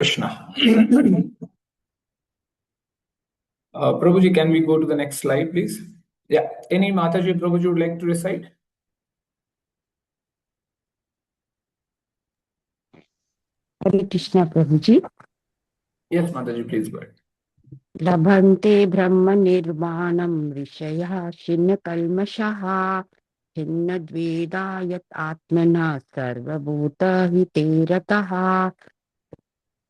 Krishna. Prabhuji, can we go to the next slide, please? Yeah. Any Mataji Prabhuji would like to recite? Hare Krishna Prabhuji. Yes, Mataji, please go ahead. Labhante Brahma Nirvanam Rishaya Shinna Kalmashaha Hinna Dveda Yat Atmana Sarva Bhuta Hiterataha.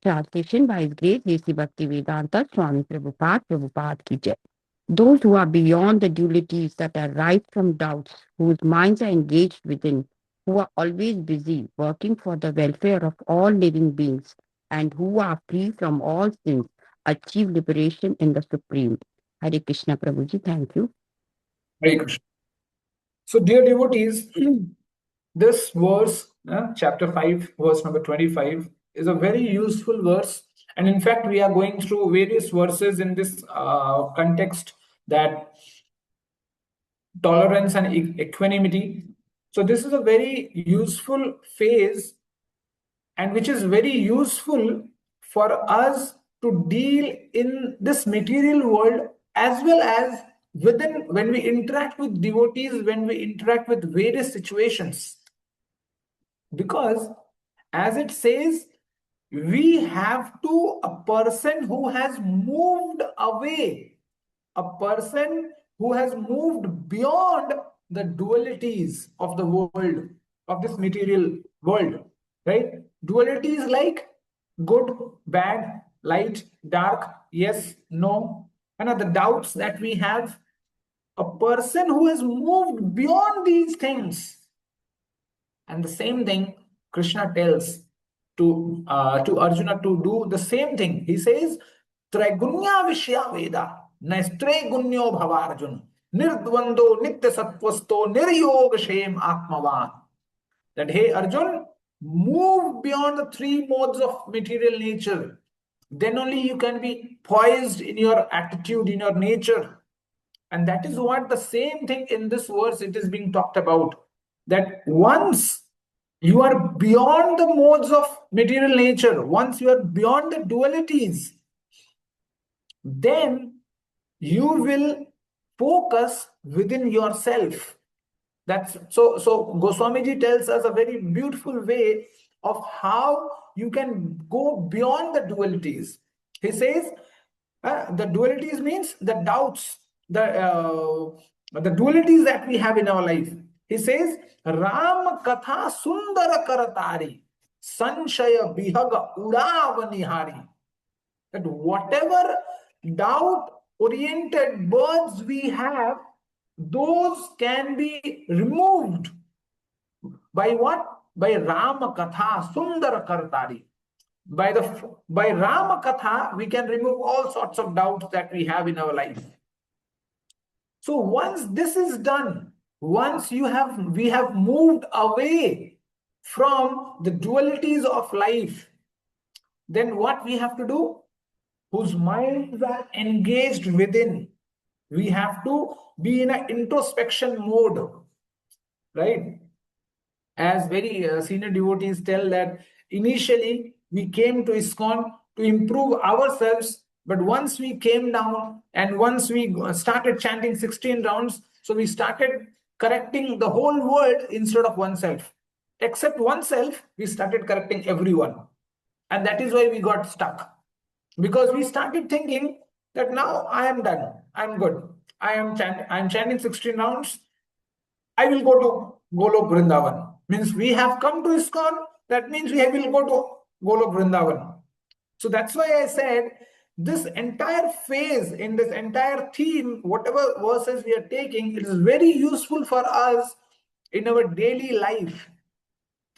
Translation by His Grace J.C. Bhaktivedanta Swami Prabhupada ki jai. Those who are beyond the dualities that arise from doubts, whose minds are engaged within, who are always busy working for the welfare of all living beings, and who are free from all sins, achieve liberation in the Supreme. Hare Krishna Prabhuji, thank you. Hare Krishna. So, dear devotees, this verse, chapter 5, verse number 25, is a very useful verse. And in fact, we are going through various verses in this context, that tolerance and equanimity. So, this is a very useful phase, and which is very useful for us to deal in this material world, as well as within, when we interact with devotees, when we interact with various situations. Because as it says, we have to, a person who has moved away, a person who has moved beyond the dualities of the world, of this material world, right? Dualities like good, bad, light, dark, yes, no, and the doubts that we have. A person who has moved beyond these things. And the same thing Krishna tells to Arjuna to do the same thing. He says, Traigunya Vishya Veda, Nestre Gunyo Bhavarjun, Nirdvando Nitya Satvasto, Niryoga Shem Atmavan. That, hey Arjun, move beyond the three modes of material nature. Then only you can be poised in your attitude, in your nature. And that is what the same thing in this verse it is being talked about. That once you are beyond the modes of material nature, once you are beyond the dualities, then you will focus within yourself. That's so Goswamiji tells us a very beautiful way of how you can go beyond the dualities. He says the dualities means the doubts, the dualities that we have in our life. He says, Ram Katha Sundara Karatari, Sanshaya Bihaga Udavanihari. That whatever doubt oriented birds we have, those can be removed by what? By Rama Katha Sundara Karatari. By Rama Katha, we can remove all sorts of doubts that we have in our life. So once this is done, once we have moved away from the dualities of life, then what we have to do? Whose minds are engaged within. We have to be in an introspection mode, right? As very senior devotees tell that initially we came to ISKCON to improve ourselves, but once we came down and once we started chanting 16 rounds, so we started correcting the whole world instead of oneself. Except oneself, we started correcting everyone. And that is why we got stuck. Because we started thinking that now I am done, I'm good, I'm chanting 16 rounds, I will go to Golok Vrindavan. Means we have come to ISKCON, that means we will go to Golok Vrindavan. So that's why I said this entire phase, in this entire theme, whatever verses we are taking, it is very useful for us in our daily life.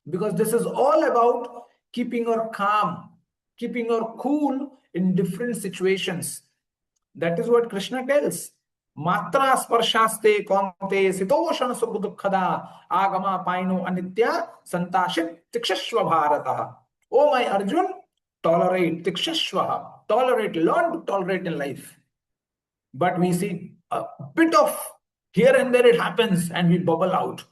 Because this is all about keeping our calm, keeping our cool in different situations. That is what Krishna tells. Matra sparshaste konte sitoshan sukhudukhada agama paino anitya santashit tikshashva bharataha. Oh my Arjun, tolerate, tikshashva, tolerate, learn to tolerate in life. But we see a bit of here and there it happens and we bubble out.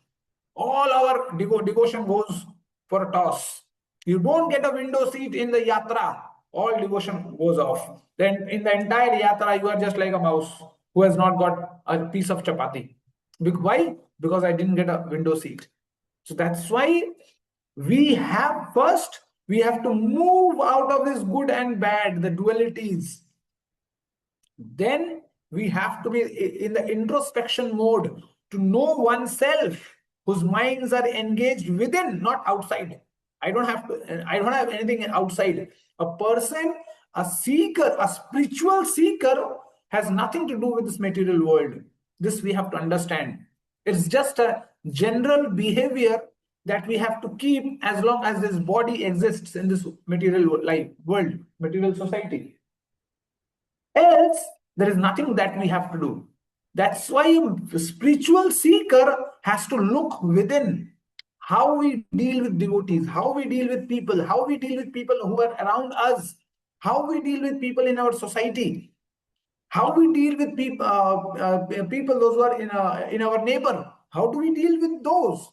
All our devotion goes for a toss. You don't get a window seat in the yatra. all devotion goes off. Then in the entire yatra, you are just like a mouse who has not got a piece of chapati. Why? Because I didn't get a window seat. So that's why we have to move out of this good and bad, the dualities. Then we have to be in the introspection mode to know oneself, whose minds are engaged within, not outside. I don't have anything outside. A person, a seeker, a spiritual seeker has nothing to do with this material world. This we have to understand. It's just a general behavior that we have to keep as long as this body exists in this material life world, material society. Else, there is nothing that we have to do. That's why a spiritual seeker has to look within. How we deal with devotees, how we deal with people, how we deal with people who are around us, how we deal with people in our society, how we deal with people those who are in our neighbor. How do we deal with those?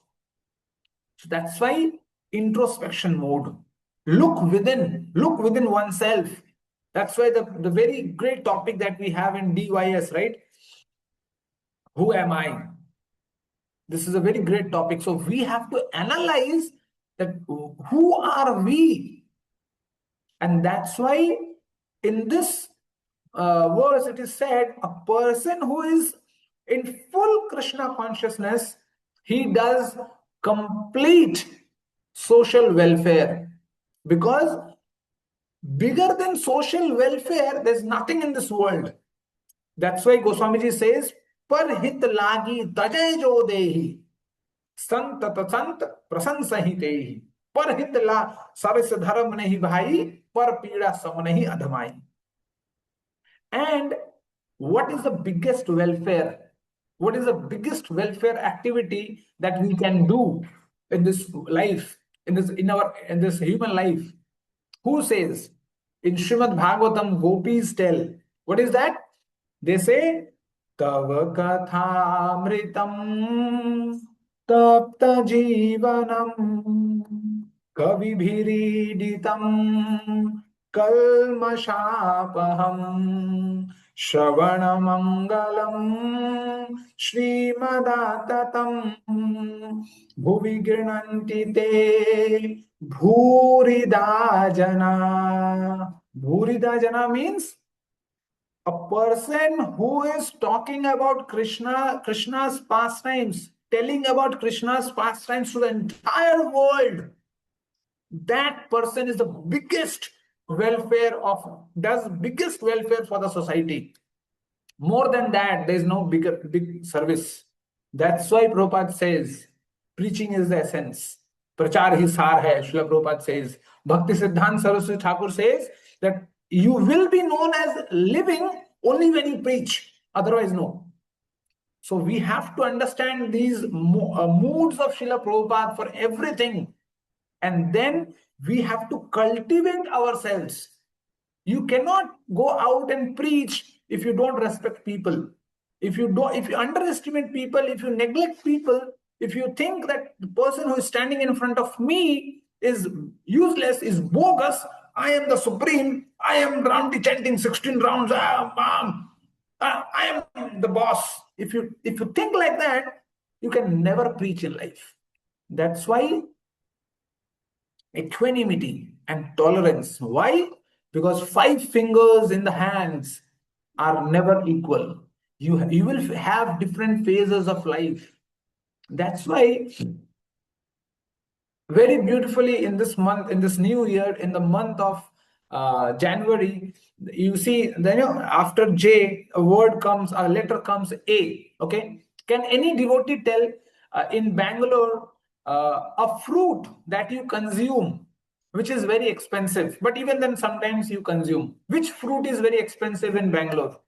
So that's why introspection mode. Look within oneself. That's why the very great topic that we have in DYS, right? Who am I? This is a very great topic. So we have to analyze that who are we? And that's why in this verse it is said a person who is in full Krishna consciousness, he does complete social welfare, because bigger than social welfare there's nothing in this world. That's why Goswamiji says par hit lagi tajay jo dehi sant sant prasansahi par hit la saris dharm nahi bhai par pida sam nahi adhamai. And what is the biggest welfare? What is the biggest welfare activity that we can do in this life, in this human life? Who says? In Srimad Bhagavatam, gopis tell. What is that? They say, Tava kathamritam tapta jivanam कविभिरीडितं कल्मषापहं श्रवणमङ्गलं श्रीमदाततं भुवि गृह्णन्ति ते भूरिदा जना. Bhurida jana means a person who is talking about Krishna's pastimes, telling about Krishna's pastimes to the entire world. That person is the biggest biggest welfare for the society. More than that, there is no big service. That's why Prabhupada says preaching is the essence. Prachar hi sar hai. Srila Prabhupada says. Bhakti Siddhanta Saraswati Thakur says that you will be known as living only when you preach. Otherwise, no. So we have to understand these moods of Srila Prabhupada for everything. And then we have to cultivate ourselves. You cannot go out and preach if you don't respect people. If you underestimate people, if you neglect people, if you think that the person who is standing in front of me is useless, is bogus, I am the supreme, I am roundly chanting 16 rounds, I am the boss. If you think like that, you can never preach in life. That's why equanimity and tolerance. Why? Because 5 fingers in the hands are never equal. You will have different phases of life. That's why very beautifully in this month, in this new year, in the month of January, you see, then after J, a word comes, a letter comes A. Okay, can any devotee tell in Bangalore a fruit that you consume, which is very expensive, but even then sometimes you consume? Which fruit is very expensive in Bangalore?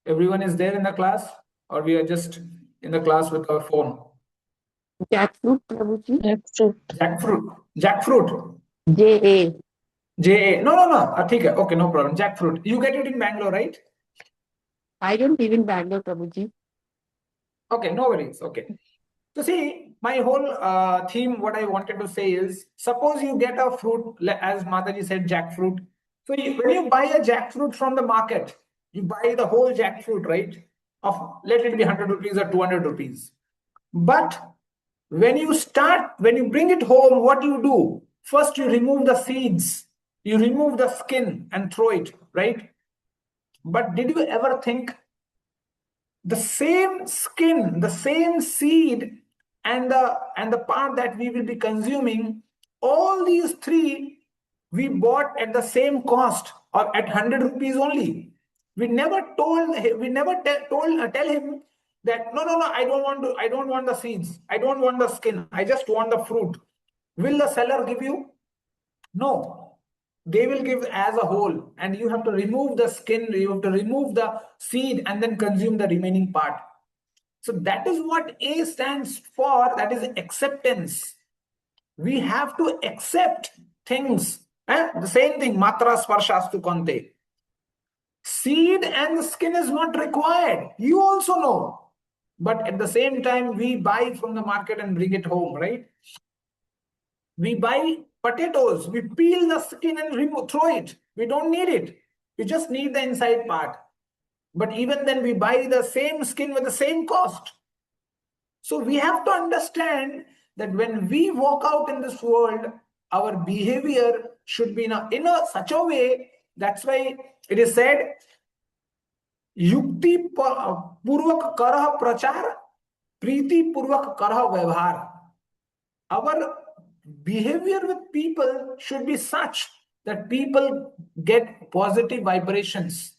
Everyone is there in the class, or we are just in the class with our phone? Jackfruit, Prabhuji. Jackfruit. Jackfruit. J-A. J-A. No. Okay, no problem. Jackfruit. You get it in Bangalore, right? I don't live in Bangalore, Prabhuji. Okay, no worries. Okay. So see, my whole theme, what I wanted to say is, suppose you get a fruit, as Mataji said, jackfruit. So when you buy a jackfruit from the market, you buy the whole jackfruit, right? Of, let it be 100 rupees or 200 rupees. But when you bring it home, what do? First, you remove the seeds, you remove the skin and throw it, right? But did you ever think the same skin, the same seed, and the part that we will be consuming, all these three we bought at the same cost or at 100 rupees only. We never tell him that no, no, no, I don't want the seeds, I don't want the skin, I just want the fruit. Will the seller give you? No, they will give as a whole, and you have to remove the skin, you have to remove the seed, and then consume the remaining part. So that is what A stands for, that is acceptance. We have to accept things. The same thing, matra sparshastu kante. Seed and the skin is not required. You also know. But at the same time, we buy from the market and bring it home, right? We buy potatoes, we peel the skin and throw it. We don't need it. We just need the inside part. But even then, we buy the same skin with the same cost. So we have to understand that when we walk out in this world, our behavior should be in a such a way. That's why it is said, युक्ति पूर्वक करह प्रचार, प्रीति पूर्वक करह व्यवहार. Our behavior with people should be such that people get positive vibrations.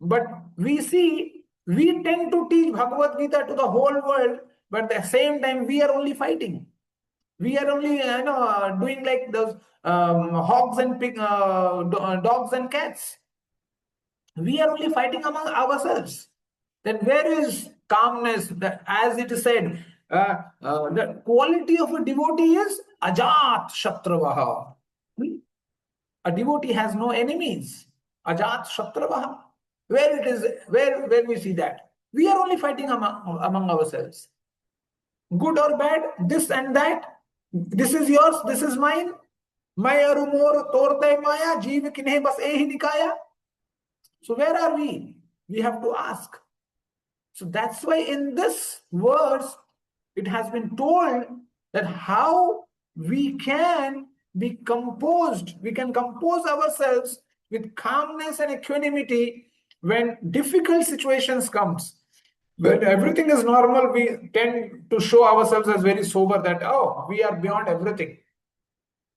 But we see, we tend to teach Bhagavad Gita to the whole world, but at the same time, we are only fighting. We are only, doing like those hogs and dogs and cats. We are only fighting among ourselves. Then where is calmness? As it is said, the quality of a devotee is ajat shatravaha. A devotee has no enemies. Ajat shatravaha. Where it is, where we see that? We are only fighting among ourselves. Good or bad, this and that. This is yours, this is mine. Maya rumor torte maya, jeev kinhe bas ehi nikaya. So where are we? We have to ask. So that's why in this verse, it has been told that how we can be composed, we can compose ourselves with calmness and equanimity when difficult situations comes. When everything is normal, we tend to show ourselves as very sober, that, oh, we are beyond everything.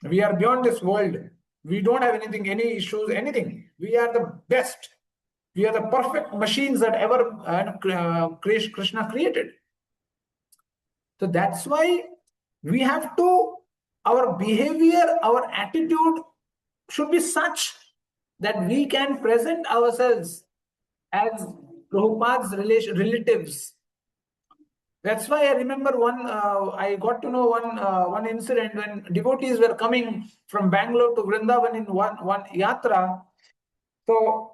We are beyond this world. We don't have anything, any issues, anything. We are the best. We are the perfect machines that ever Krishna created. So that's why we have to, our behavior, our attitude should be such that we can present ourselves as Prabhupada's relatives. That's why I remember I got to know one incident when devotees were coming from Bangalore to Vrindavan in one yatra. So,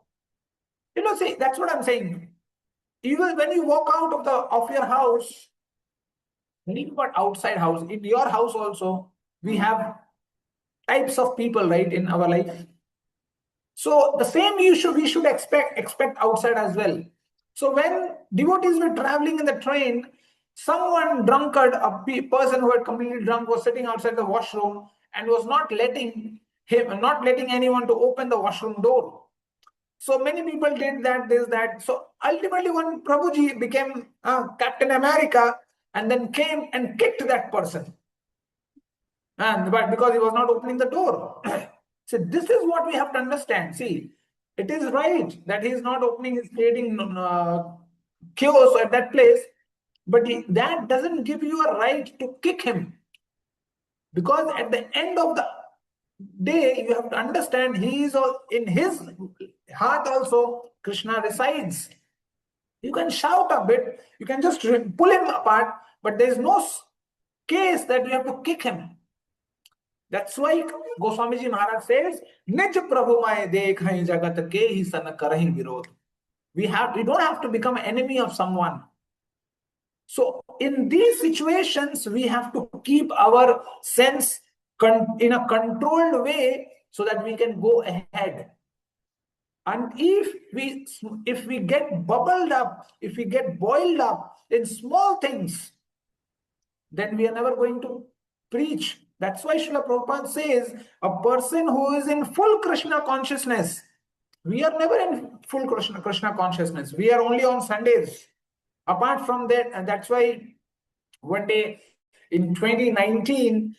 see, that's what I'm saying. Even when you walk out of your house, when you got outside house, in your house also, we have types of people, right, in our life. So the same we should expect outside as well. So when devotees were traveling in the train, someone drunkard, a person who had completely drunk, was sitting outside the washroom and was not letting anyone to open the washroom door. So many people did that. So ultimately, one Prabhuji became Captain America and then came and kicked that person. But because he was not opening the door. So this is what we have to understand. See, it is right that he is not opening, he's creating chaos at that place, but that doesn't give you a right to kick him. Because at the end of the day, you have to understand he is in his heart also, Krishna resides. You can shout a bit, you can just pull him apart, but there is no case that you have to kick him. That's why Goswamiji Maharaj says, Nij Prabhu Mai Dekh Jagat ke hi san karahi virod. We don't have to become an enemy of someone. So in these situations, we have to keep our sense in a controlled way so that we can go ahead. And if we get bubbled up, if we get boiled up in small things, then we are never going to preach. That's why Srila Prabhupada says a person who is in full Krishna consciousness, we are never in full Krishna consciousness. We are only on Sundays. Apart from that, and that's why one day in 2019,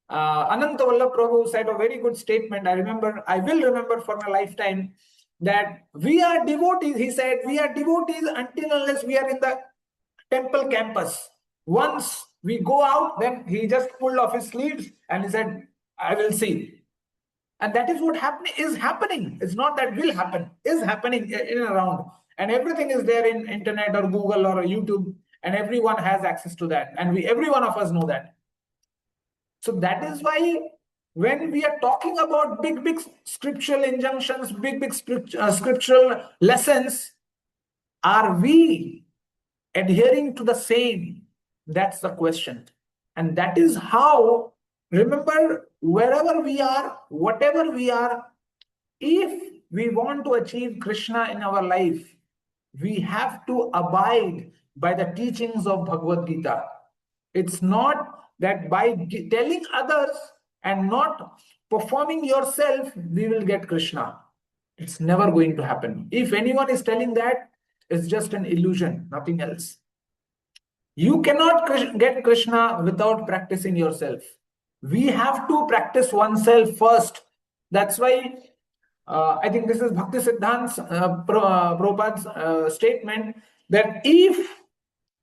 Ananta Vallabh Prabhu said a very good statement. I will remember for my lifetime, that we are devotees. He said, we are devotees until unless we are in the temple campus. Once we go out, then he just pulled off his sleeves and he said, I will see. And that is what is happening. It's not that will happen, is happening in and around. And everything is there in internet or Google or YouTube, and everyone has access to that. And every one of us know that. So that is why when we are talking about big scriptural injunctions, big scriptural lessons, are we adhering to the same? That's the question. And that is how, remember, wherever we are, whatever we are, if we want to achieve Krishna in our life, we have to abide by the teachings of Bhagavad Gita. It's not that by telling others and not performing yourself, we will get Krishna. It's never going to happen. If anyone is telling that, it's just an illusion, nothing else. You cannot get Krishna without practicing yourself. We have to practice oneself first. That's why I think this is Bhakti Siddhant's Prabhupada's statement, that if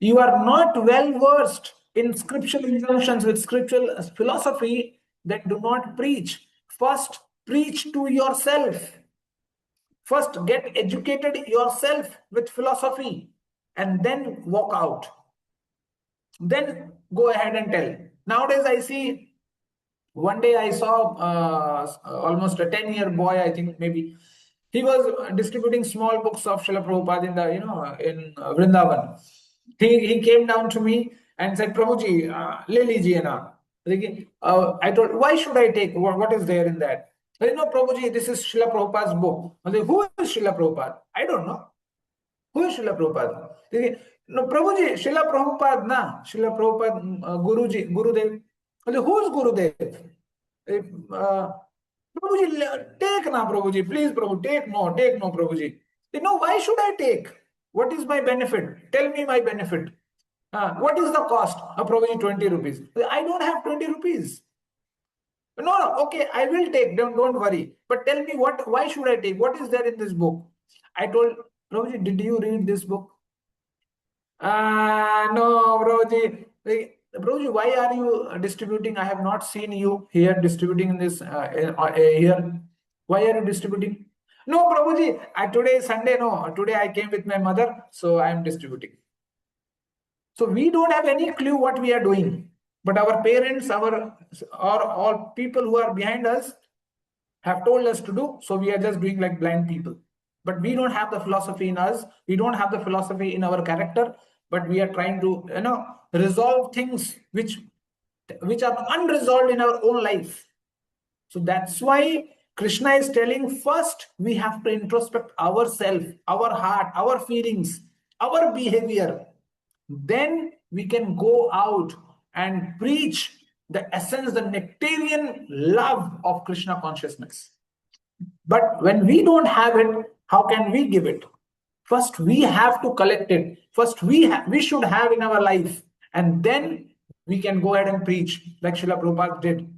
you are not well versed in scriptural injunctions with scriptural philosophy, then do not preach. First, preach to yourself. First, get educated yourself with philosophy and then walk out. Then go ahead and tell. Nowadays, I see, one day I saw almost a 10-year boy, I think maybe, he was distributing small books of Srila Prabhupada in in Vrindavan. He came down to me and said, Prabhuji, le lijiye na. I told, why should I take? What is there in that? Prabhuji, this is Srila Prabhupada's book. I said, who is Srila Prabhupada? I don't know. Who is Srila Prabhupada? No, Prabhuji, Srila Prabhupada, na. Srila Prabhupada, Guruji, Gurudev. I said, who is Gurudev? Uh, Prabhuji, take na, Prabhuji. Please, Prabhu, take no, Prabhuji. Why should I take? What is my benefit? Tell me my benefit. What is the cost? Prabhuji, 20 rupees. I don't have 20 rupees. No, okay, I will take. Don't worry. But tell me, why should I take? What is there in this book? I told, Prabhuji, did you read this book? No, Prabhuji. Prabhuji, why are you distributing? I have not seen you here distributing in this here. Why are you distributing? No, Prabhuji, today is Sunday. No, today I came with my mother, so I am distributing. So we don't have any clue what we are doing. But our parents, or all people who are behind us have told us to do. So we are just doing like blind people. But we don't have the philosophy in us. We don't have the philosophy in our character. But we are trying to, resolve things which are unresolved in our own life. So that's why Krishna is telling, first we have to introspect ourselves, our heart, our feelings, our behavior. Then we can go out and preach the essence, the nectarian love of Krishna consciousness. But when we don't have it, how can we give it? First, we have to collect it. First, we should have in our life, and then we can go ahead and preach, like Srila Prabhupada did.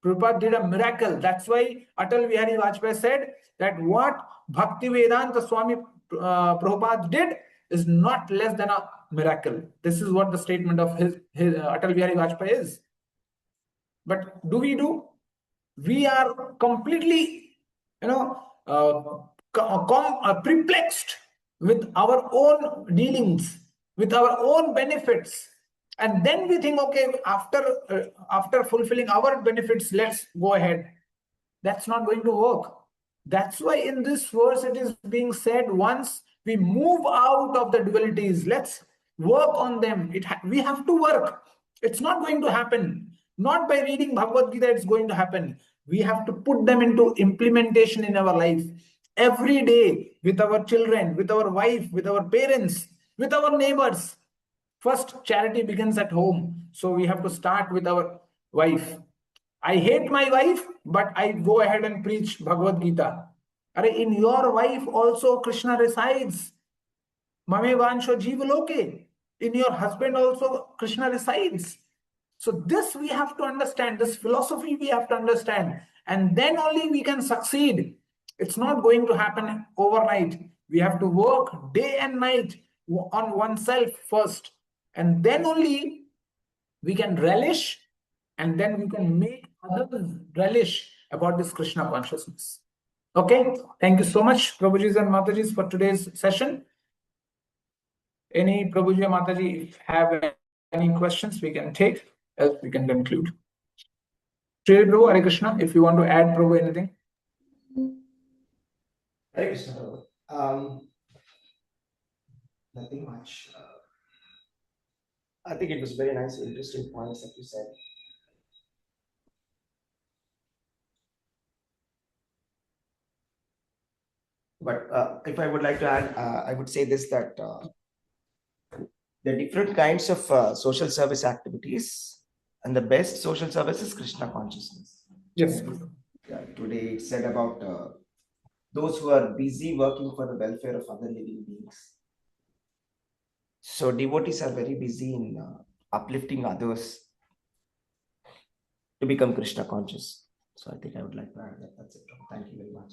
Prabhupada did a miracle. That's why Atal Bihari Vajpayee said that what Bhakti Vedanta Swami Prabhupada did is not less than a miracle. This is what the statement of his Atal Bihari Vajpayee is. But do we do? We are completely, perplexed with our own dealings, with our own benefits. And then we think, okay, after fulfilling our benefits, let's go ahead. That's not going to work. That's why in this verse it is being said, once we move out of the dualities, let's Work on them. We have to work. It's not going to happen. Not by reading Bhagavad Gita, it's going to happen. We have to put them into implementation in our life every day, with our children, with our wife, with our parents, with our neighbors. First, charity begins at home. So we have to start with our wife. I hate my wife, but I go ahead and preach Bhagavad Gita. In your wife also Krishna resides. Mame vansho jivaloke. In your husband also Krishna resides. So this we have to understand, this philosophy we have to understand, and then only we can succeed. It's not going to happen overnight. We have to work day and night on oneself first, and then only we can relish, and then we can make others relish about this Krishna consciousness. Okay, thank you so much, Prabhujis and Matajis, for today's session. Any Prabhuji or Mataji, if have any questions, we can take, else we can conclude. Sri Prabhu, Hare Krishna, if you want to add, Prabhu, anything? Hare Krishna, Prabhu. Nothing much. I think it was very nice, interesting points that you said. But if I would like to add, I would say this, that the different kinds of social service activities, and the best social service is Krishna consciousness. Yes. Yeah, today it said about those who are busy working for the welfare of other living beings. So devotees are very busy in uplifting others to become Krishna conscious. So I think I would like to add that. That's it. Thank you very much.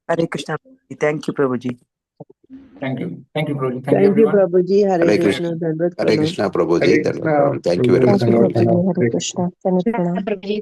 Hare Krishna. Thank you, Prabhuji. Thank you. Thank you, Prabhuji. Thank you, everyone. Prabhuji. Hare Hare Krishna. Krishna. Dandavat Hare Pranam. Krishna, Prabhuji. Hare Krishna. Thank you very much, Prabhuji. Prabhuji. Hare Krishna. Prabhuji,